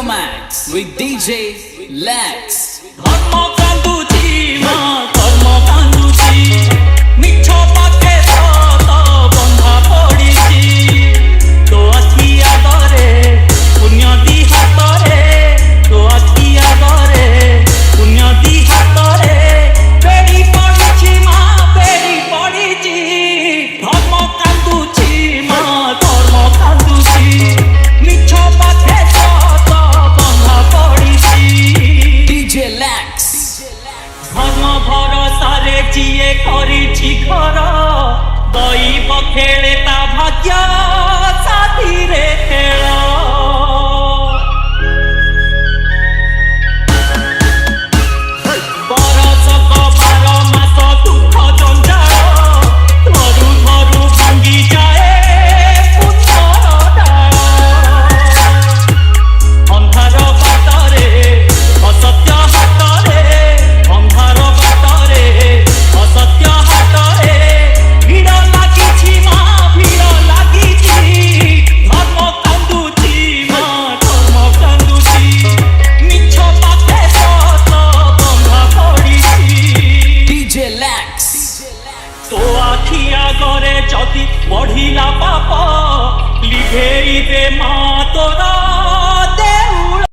Max with DJ Lex. ধর্ম কান্দুছি মা ধর্ম কান্দুছি মিছ পাখে সত বন্ধা পড়িছি তো আখি আগরে পুণ্যদি হাতরে তো আখি আগরে পুণ্যদি হাতরে বেড়ি পড়িছি মা বেড়ি পড়িছি ধর্ম কান্দুছি মা ধর্ম কান্দুছি মিছ পাখে সত বন্ধা পড়িছি DJ Lex. ধর্ম ভরসারে যিয়ে কৰিছি ঘর দৈব খেলে তা ভাগ্য সাথীরে খেল বরষক 12 মাস দুঃখ জঞ্জাল ধরু ধরু ভাঙ্গি যায় পুত্র ডাল ଅନ୍ଧାର ବାଟରେ ଅସତ୍ୟ ହାଟରେ ଅନ୍ଧାର ବାଟରେ ଅସତ୍ୟ ହାଟରେ ଭିଡ଼ ଲାଗିଛି ମା ଭିଡ଼ ଲାଗିଛି ଧର୍ମ କାନ୍ଦୁଛି ମା ଧର୍ମ କାନ୍ଦୁଛି ମିଛ ପାଖେ ସତ ବନ୍ଧା ପଡ଼ିଛି DJ Lex. ତୋ ଆଖି ଆଗରେ ଯଦି ବଢ଼ିଲା ପାପ ଲିଭେଇ ଦେ ମା ତୋର